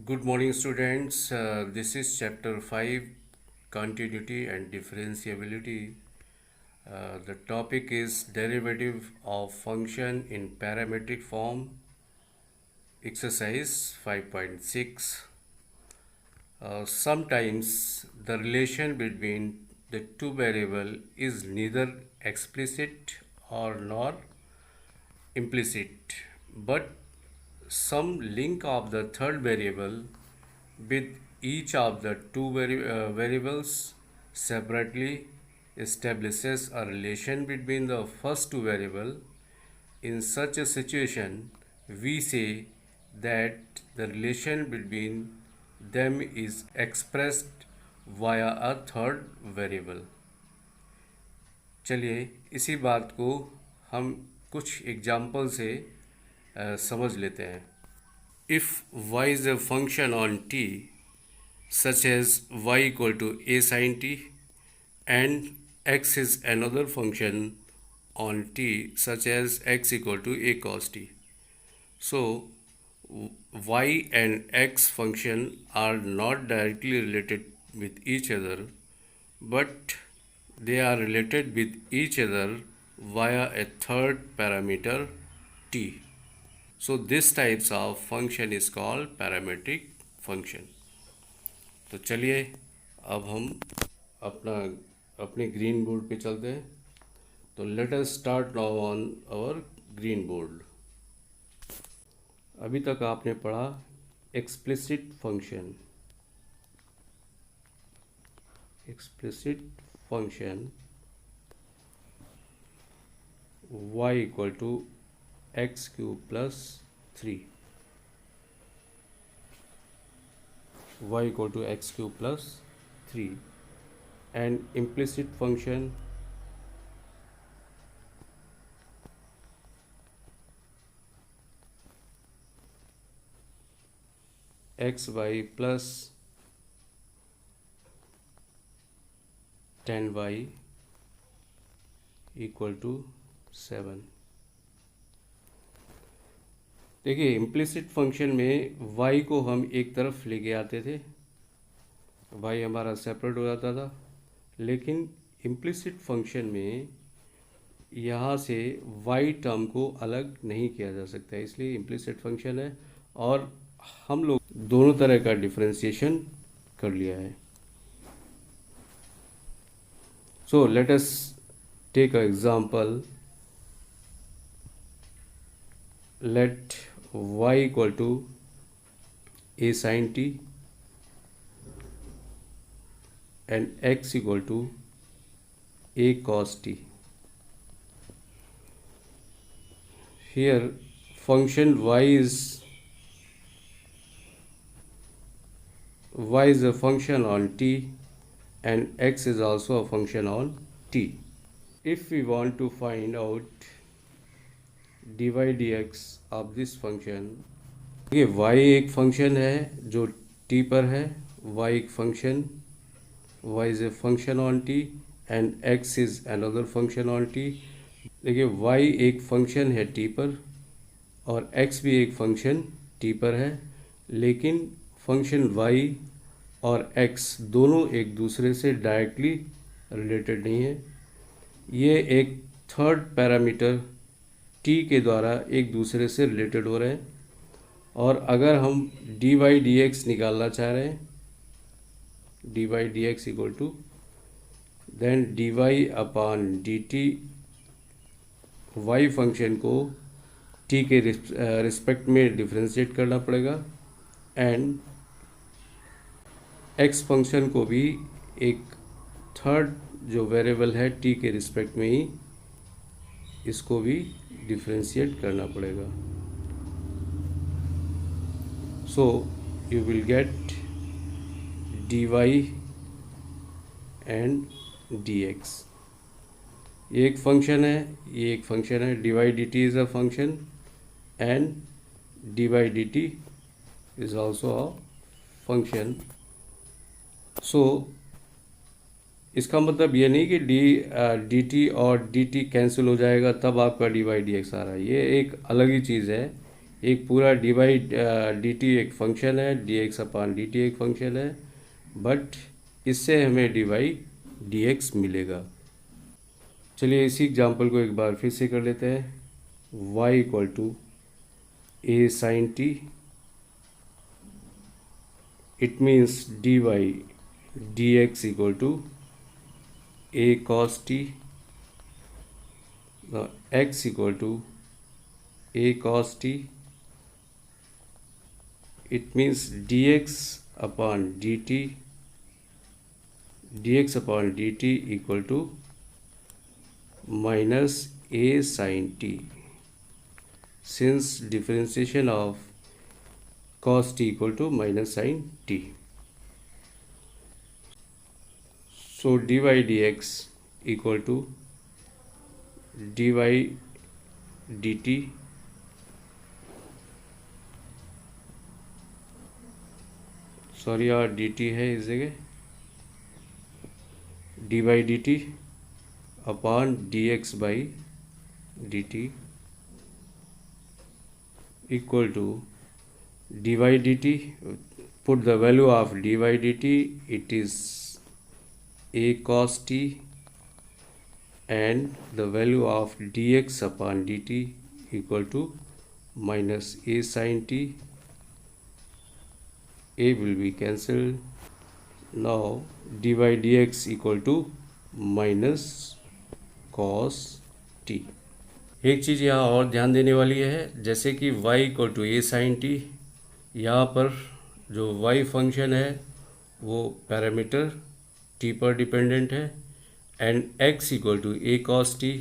Good morning, students. This is chapter 5, Continuity and Differentiability. The topic is Derivative of Function in Parametric Form, exercise 5.6. Sometimes the relation between the two variables is neither explicit or nor implicit, but some link of the third variable with each of the two variables separately establishes a relation between the first two variables. In such a situation, we say that the relation between them is expressed via a third variable. चलिए इसी बात को हम कुछ example से समझ लेते हैं. If y is a function on t, such as y equal to a sin t, and x is another function on t, such as x equal to a cos t. So y and x function are not directly related with each other, but they are related with each other via a third parameter t. So this types of function is called parametric function. तो चलिए अब हम अपने green board पे चलते हैं. तो let us start now on our green board. अभी तक आपने पढ़ा explicit function. y equal to x cube plus 3. y equal to x cube plus 3, and implicit function xy plus 10y equal to 7. देखिए implicit function में y को हम एक तरफ लेके आते थे, y हमारा सेपरेट हो जाता था. लेकिन इम्प्लिसिट फंक्शन में यहाँ से y टर्म को अलग नहीं किया जा सकता है, इसलिए इम्प्लिसिट फंक्शन है. और हम लोग दोनों तरह का डिफरेंशिएशन कर लिया है. So let us take a example. Let y equal to a sin t and x equal to a cos t. Here function y is a function on t and x is also a function on t. If we want to find out dy dx of this function, ये y एक function है जो t पर है. y एक function, y is a function on t and x is another function on t. देखिए y एक function है t पर और x भी एक फंक्शन t पर है, लेकिन फंक्शन y और x दोनों एक दूसरे से डायरेक्टली रिलेटेड नहीं है. ये एक थर्ड पैरामीटर t के द्वारा एक दूसरे से रिलेटेड हो रहे हैं. और अगर हम dy dx निकालना चाह रहे हैं, dy dx equal to then dy upon dt, y function को t के रिस्पेक्ट में डिफ्रेंशिएट करना पड़ेगा एंड x फंक्शन को भी एक थर्ड जो वेरिएबल है t के रिस्पेक्ट में ही इसको भी डिफ्रेंशिएट करना पड़ेगा. सो you will gate dy and dx. ये एक फंक्शन है, ये एक फंक्शन है. dy dt is a function and dy dt is also a function. So इसका मतलब ये नहीं कि डी टी और डी टी कैंसिल हो जाएगा तब आपका डी वाई डी एक्स आ रहा है. ये एक अलग ही चीज़ है. एक पूरा डी बाई डी टी एक फंक्शन है, डी एक्स अपान डी टी एक फंक्शन है, बट इससे हमें डी बाई डी एक्स मिलेगा। चलिए इसी एग्जांपल को एक बार फिर से कर लेते हैं। y equal to a sine t, it means d Y D x equal to a cos t, x equal to a cos t, it means dx upon dt equal to minus a sin t, since differentiation of cos t equal to minus sin t. So dy dx equal to dy dt sorry यार d t है इस जगह, d by d t upon d x by d t equal to d by d t, put the value of d by d t, it is a cos t, and the value of d x upon d t equal to minus A sine t. A will be cancelled. Now dy dx equal to minus cos t. एक चीज़ यहाँ और ध्यान देने वाली है, जैसे कि y equal to a sine t, यहाँ पर जो y फंक्शन है वो पैरामीटर t पर डिपेंडेंट है, and x equal to a cos t,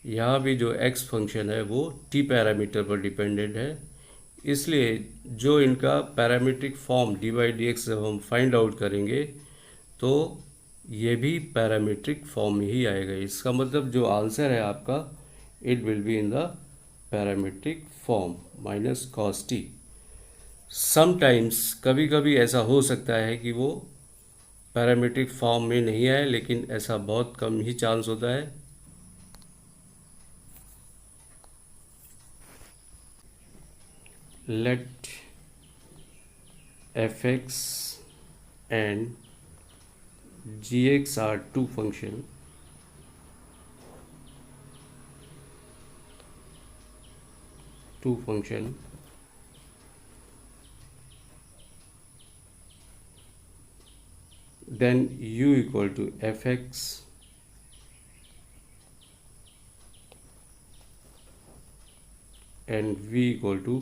यहाँ भी जो x फंक्शन है वो t पैरामीटर पर डिपेंडेंट है। इसलिए जो इनका parametric form D by D x जब हम फाइंड आउट करेंगे तो ये भी पैरामीट्रिक फॉर्म में ही आएगा। इसका मतलब जो आंसर है आपका, it will be in the parametric form minus cos T. Sometimes कभी कभी ऐसा हो सकता है कि वो पैरामीट्रिक फॉर्म में नहीं आए, लेकिन ऐसा बहुत कम ही चांस होता है। Let fx and gx are two function, then u equal to fx and v equal to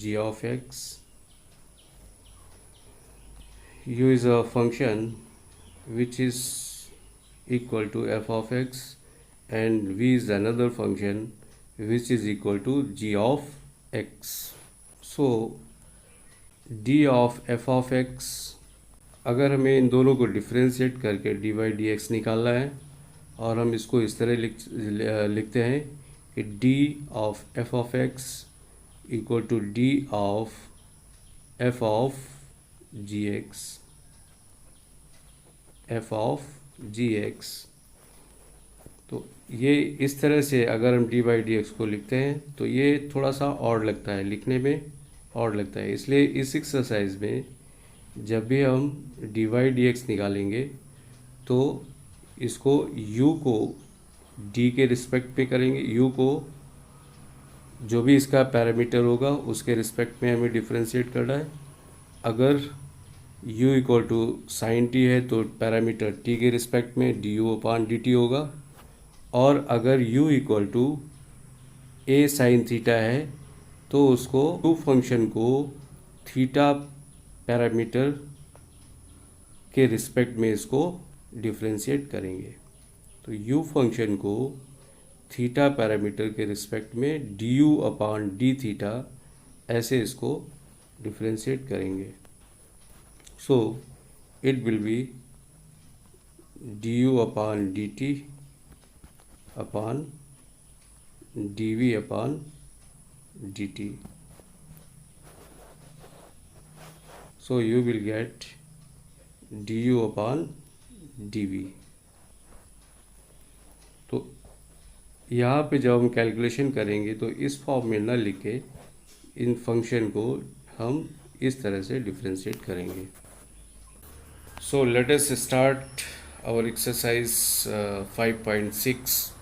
g of x. U is a function which is equal to f of x, and v is another function which is equal to g of x. So d of f of x, अगर हमें इन दोनों को differentiate करके D by D x निकालना है, और हम इसको इस तरह लिखते हैं कि d of f of x equal to d of f of gx, तो ये इस तरह से अगर हम d बाई डी एक्स को लिखते हैं तो ये थोड़ा सा और लगता है, लिखने में और लगता है। इसलिए इस एक्सरसाइज में जब भी हम डी बाई डी एक्स निकालेंगे तो इसको u को d के रिस्पेक्ट पे करेंगे, u को जो भी इसका पैरामीटर होगा उसके रिस्पेक्ट में हमें डिफ्रेंशिएट करना है। अगर u equal to sine t है तो पैरामीटर t के रिस्पेक्ट में d u upon d t होगा, और अगर u equal to a sine theta है तो उसको u फंक्शन को थीटा पैरामीटर के रिस्पेक्ट में इसको डिफ्रेंशिएट करेंगे। तो u फंक्शन को थीटा पैरामीटर के रिस्पेक्ट में d u upon d theta ऐसे इसको डिफ्रेंशिएट करेंगे। So it will be d u upon d T upon d v upon d t. So you will get d u upon d v. तो यहाँ पे जब हम calculation करेंगे तो इस फॉर्म में ना लिखे इन फंक्शन को हम इस तरह से डिफ्रेंशिएट करेंगे. So let us start our exercise 5.6.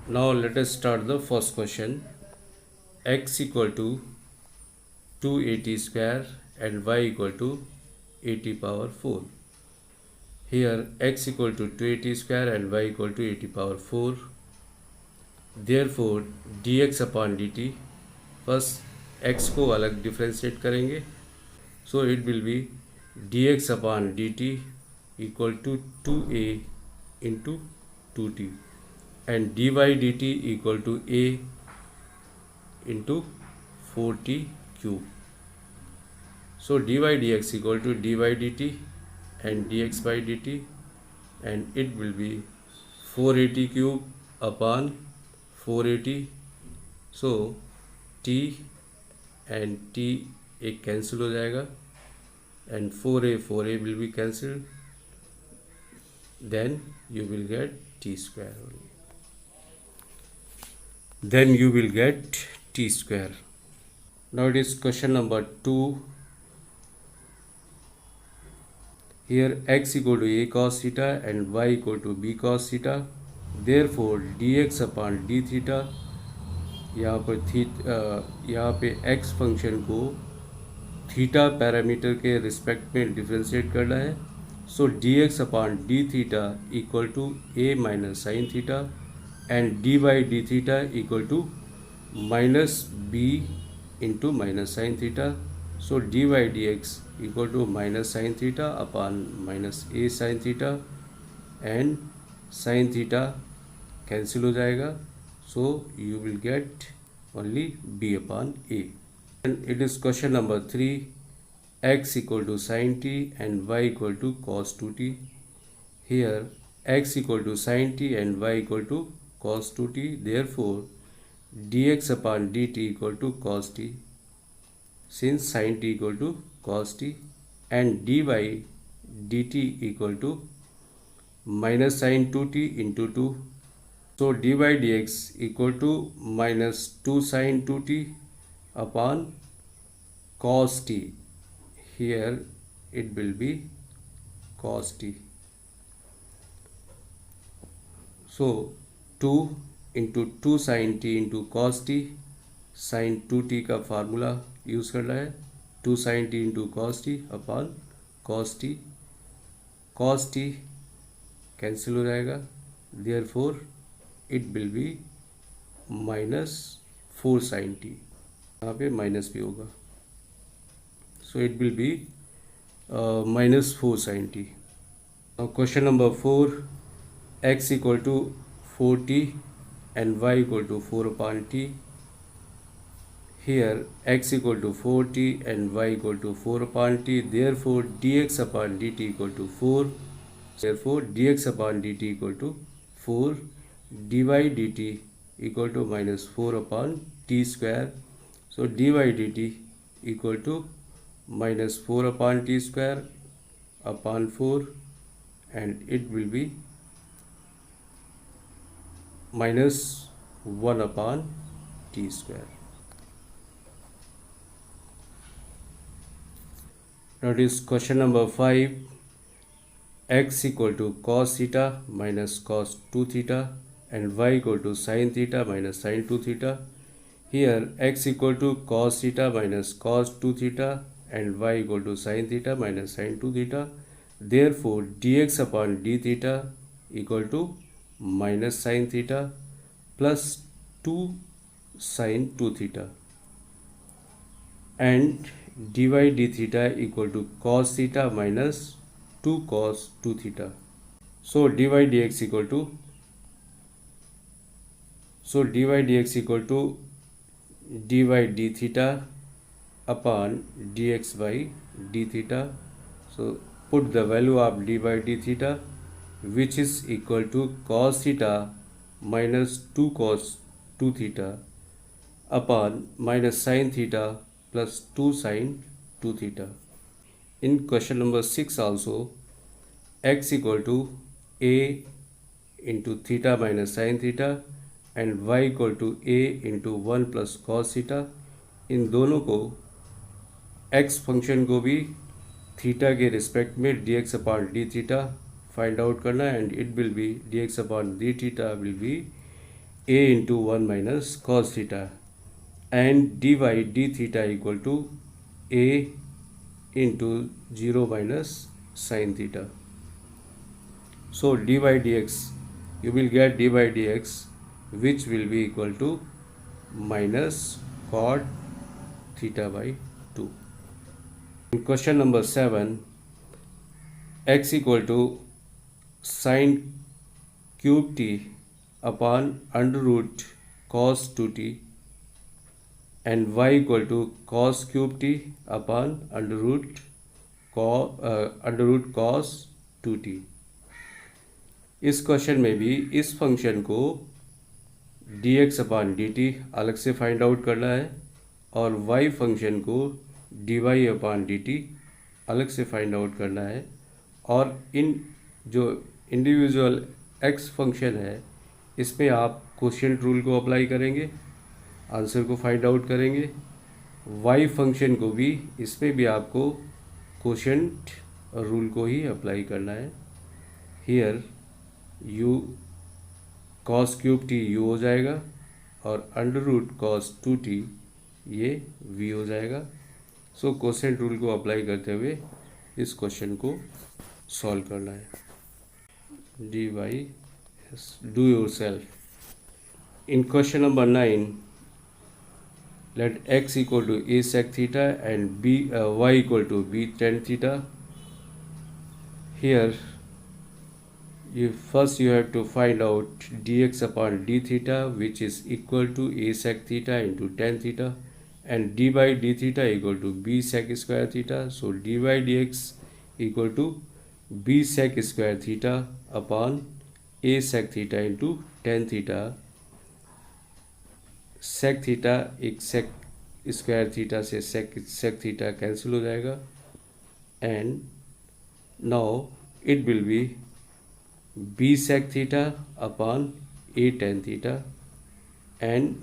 Now let us start the first question. X equal to 280 square and y equal to 80 power 4. Here x equal to 280 square and y equal to 80 power 4. Therefore dx upon dt, first x को अलग differentiate करेंगे. So it will be dx upon dt equal to 2a into 2t and dy dt equal to a into 4t cube. So dy dx equal to dy dt and dx by dt, and it will be 480 cube upon 480. So t and t एक cancel हो जाएगा and 4a will be cancelled, then you will get t square only. Then you will get t square. Now it is question number 2. Here x equal to a cos theta and y equal to b cos theta. Therefore dx upon d theta, यहाँ पे x function को theta parameter के respect में differentiate करना है. So D x upon D theta equal to A minus sine theta and D by D theta equal to minus B into minus sine theta. So D by D x equal to minus sine theta upon minus A sine theta and sine theta cancel हो जाएगा. So you will get only B upon A. And it is question number 3. X equal to sin t and y equal to cos 2t. Here x equal to sin t and y equal to cos 2t. Therefore dx upon dt equal to cos t, since sin t equal to cos t, and dy dt equal to minus sin 2t into 2. So dy dx equal to minus 2 sin 2t upon cos t. Here it will be cos t. So 2 into 2 sin t into cos t, sin 2t का formula use करना है. 2 sin t into cos t upon cos t. cos t cancel हो जाएगा. Therefore it will be minus 4 sin t. यहाँ पे minus भी होगा. सो it will B minus 4 sin t. Now question number 4. X equal to 4t and y equal to 4 upon t. Here x equal to 4t and y equal to 4 upon t. Therefore dx upon dt equal to 4. Therefore dx upon dt equal to 4. dy dt equal to minus 4 upon t square. So dy dt equal to minus 4 upon t square upon 4, and it will be minus 1 upon t square. Now it is question number 5. X equal to cos theta minus cos 2 theta and y equal to sin theta minus sin 2 theta. Here x equal to cos theta minus cos 2 theta and y equal to sin theta minus sin 2 theta. Therefore dx upon d theta equal to minus sin theta plus 2 sin 2 theta, and dy d theta equal to cos theta minus 2 cos 2 theta. So dy dx equal to dy d theta upon dx by d theta. So put the value of d by d theta, which is equal to cos theta minus 2 cos 2 theta upon minus sin theta plus 2 sin 2 theta. In question number 6 also, x equal to a into theta minus sin theta and y equal to a into 1 plus cos theta। इन दोनों को x function को भी theta के respect में dx upon D theta find out करना है and it will B dx upon D theta will be a into 1 minus cos theta and dy d theta equal to a into 0 minus sin theta। So dy dx, you will get dy dx which will be equal to minus cot theta by 2। In question number 7, x equal to sin cube t upon under root cos 2t and y equal to cos cube t upon under root cos 2t। इस question में भी इस function को dx upon dt अलग से find out करना है और y फंक्शन को dy अपॉन dt अलग से फाइंड आउट करना है और इन जो इंडिविजुअल x फंक्शन है इसमें आप क्वोशिएंट रूल को अप्लाई करेंगे, आंसर को फाइंड आउट करेंगे। y फंक्शन को भी इसमें भी आपको क्वोशिएंट रूल को ही अप्लाई करना है। Here u cos cube t u हो जाएगा और अंडर रूट cos 2t ये v हो जाएगा। सो क्वोशिएंट रूल को अप्लाई करते हुए इस क्वेश्चन को सॉल्व करना है। dy do yourself। In question number 9, let x equal to a sec theta and y equal to b tan theta। Here first you have to find out dx upon d theta which is equal to a sec theta into tan theta and d by d theta equal to b sec square theta। So dy dx equal to b sec square theta upon a sec theta into tan theta। sec theta एक sec square theta से sec theta cancel हो जाएगा and now it will B b sec theta upon a tan theta and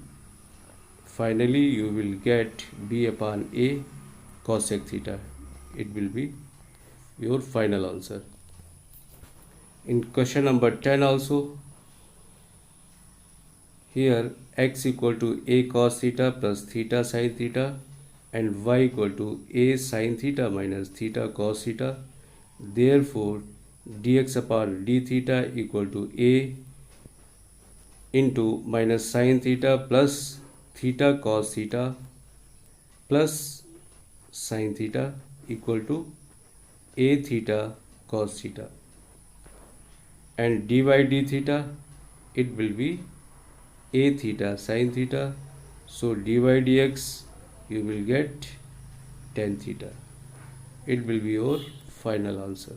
finally you will get b upon a cosec theta। It will be your final answer। In question number 10 also, here x equal to a cos theta plus theta sin theta and y equal to a sin theta minus theta cos theta। Therefore dx upon d theta equal to a into minus sin theta plus theta cos theta plus sin theta equal to a theta cos theta and dy d theta it will be a theta sin theta। So dy dx you will get tan theta। It will be your final answer।